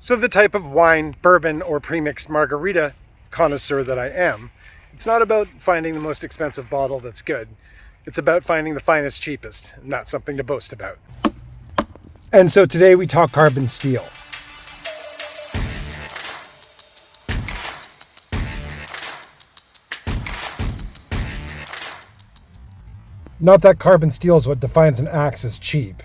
So the type of wine, bourbon, or premixed margarita connoisseur that I am, it's not about finding the most expensive bottle that's good. It's about finding the finest, cheapest, and that's something to boast about. And so today we talk carbon steel. Not that carbon steel is what defines an axe as cheap.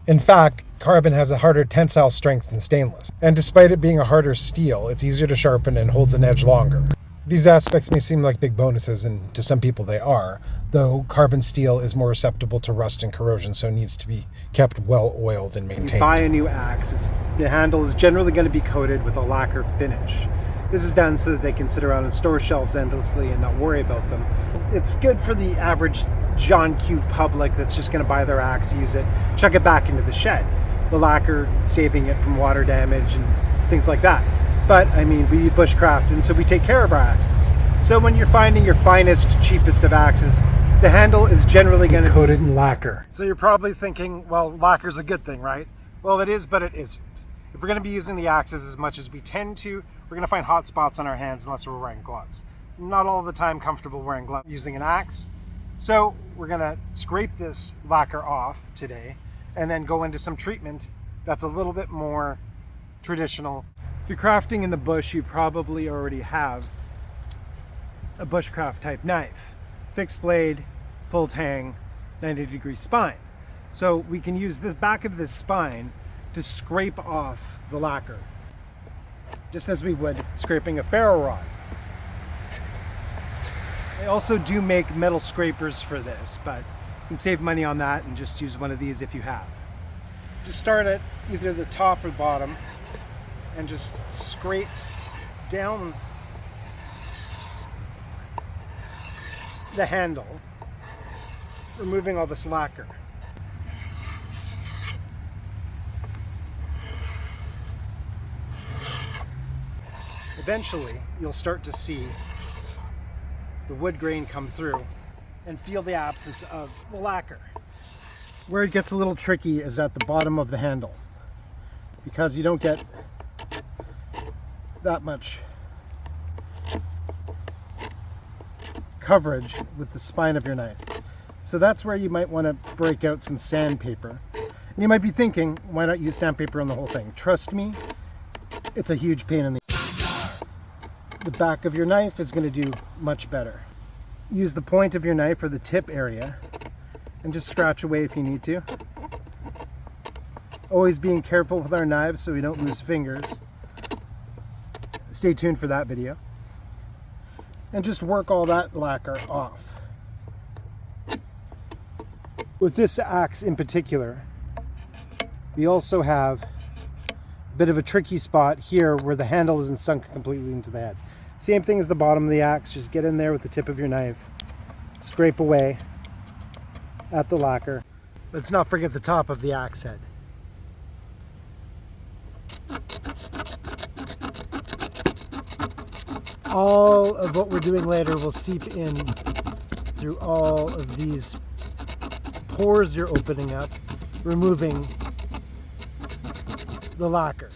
In fact, carbon has a harder tensile strength than stainless, and despite it being a harder steel, it's easier to sharpen and holds an edge longer. These aspects may seem like big bonuses, and to some people they are, though carbon steel is more susceptible to rust and corrosion, so it needs to be kept well oiled and maintained. When you buy a new axe, the handle is generally going to be coated with a lacquer finish. This is done so that they can sit around on store shelves endlessly and not worry about them. It's good for the average John Q public that's just going to buy their axe, use it, chuck it back into the shed. The lacquer saving it from water damage and things like that. But I mean, we bushcraft, and so we take care of our axes. So when you're finding your finest, cheapest of axes, the handle is generally going to be coated in lacquer. So you're probably thinking, well, lacquer's a good thing, right? Well, it is, but it isn't. If we're going to be using the axes as much as we tend to, we're going to find hot spots on our hands unless we're wearing gloves. Not all the time comfortable wearing gloves using an axe. So we're going to scrape this lacquer off today and then go into some treatment that's a little bit more traditional. If you're crafting in the bush, you probably already have a bushcraft type knife. Fixed blade, full tang, 90-degree spine. So we can use the back of this spine to scrape off the lacquer, just as we would scraping a ferro rod. They also do make metal scrapers for this, but you can save money on that and just use one of these if you have. Just start at either the top or bottom and just scrape down the handle, removing all this lacquer. Eventually, you'll start to see the wood grain come through and feel the absence of the lacquer. Where it gets a little tricky is at the bottom of the handle, because you don't get that much coverage with the spine of your knife. So that's where you might want to break out some sandpaper. And you might be thinking, why not use sandpaper on the whole thing? Trust me, it's a huge pain in the back of your knife is going to do much better. Use the point of your knife or the tip area and just scratch away if you need to. Always being careful with our knives so we don't lose fingers. Stay tuned for that video. And just work all that lacquer off. With this axe in particular, we also have a bit of a tricky spot here where the handle isn't sunk completely into the head. Same thing as the bottom of the axe, just get in there with the tip of your knife, scrape away at the lacquer. Let's not forget the top of the axe head. All of what we're doing later will seep in through all of these pores you're opening up, removing the lacquer.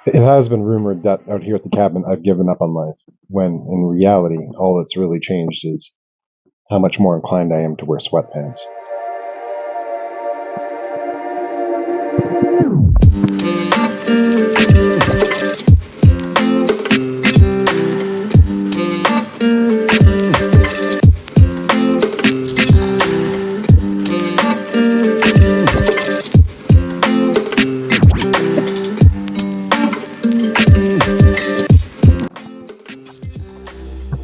It has been rumored that out here at the cabin I've given up on life, when in reality all that's really changed is how much more inclined I am to wear sweatpants.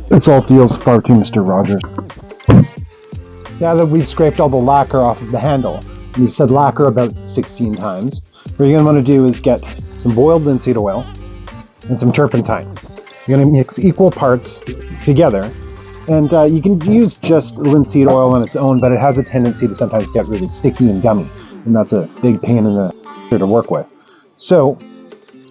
This all feels far too Mr. Rogers. Now that we've scraped all the lacquer off of the handle, and we've said lacquer about 16 times, what you're going to want to do is get some boiled linseed oil and some turpentine. You're going to mix equal parts together, and you can use just linseed oil on its own, but it has a tendency to sometimes get really sticky and gummy, and that's a big pain in the to work with. So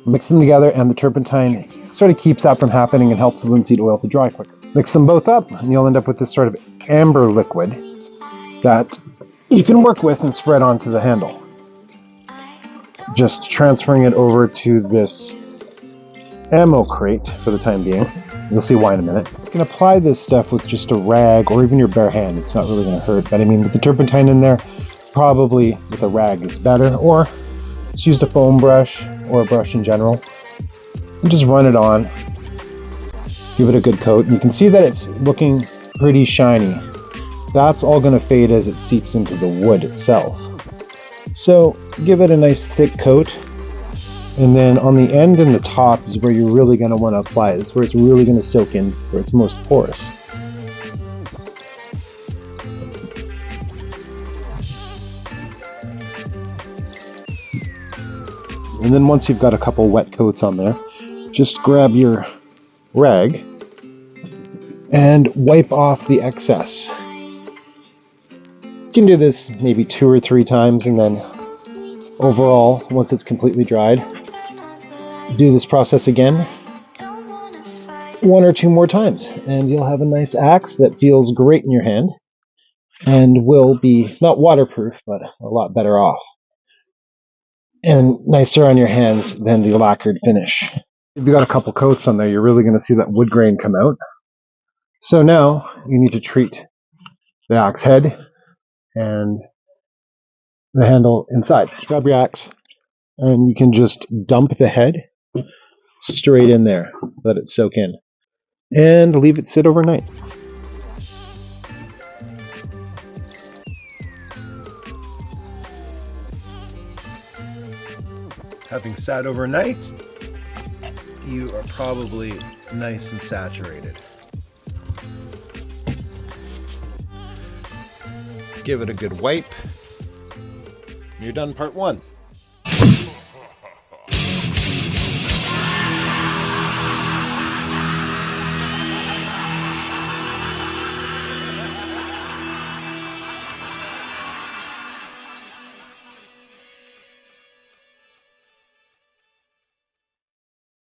mix them together, and the turpentine sort of keeps that from happening and helps the linseed oil to dry quicker. Mix them both up, and you'll end up with this sort of amber liquid that you can work with and spread onto the handle. just transferring it over to this ammo crate for the time being. You'll see why in a minute. You can apply this stuff with just a rag or even your bare hand. It's not really going to hurt, but I mean with the turpentine in there, probably with a rag is better, or just use a foam brush or a brush in general and just run it on. Give it a good coat, and you can see that it's looking pretty shiny. That's all going to fade as it seeps into the wood itself. So give it a nice thick coat. And then on the end and the top is where you're really going to want to apply it. It's where it's really going to soak in, where it's most porous. And then once you've got a couple wet coats on there, just grab your rag and wipe off the excess. You can do this maybe 2 or 3 times, and then overall, once it's completely dried, do this process again 1 or 2 more times, and you'll have a nice axe that feels great in your hand and will be not waterproof, but a lot better off and nicer on your hands than the lacquered finish. If you got a couple coats on there, you're really going to see that wood grain come out. So now you need to treat the axe head and the handle inside. Grab your axe and you can just dump the head straight in there. Let it soak in. And leave it sit overnight. Having sat overnight, you are probably nice and saturated. Give it a good wipe. You're done part 1.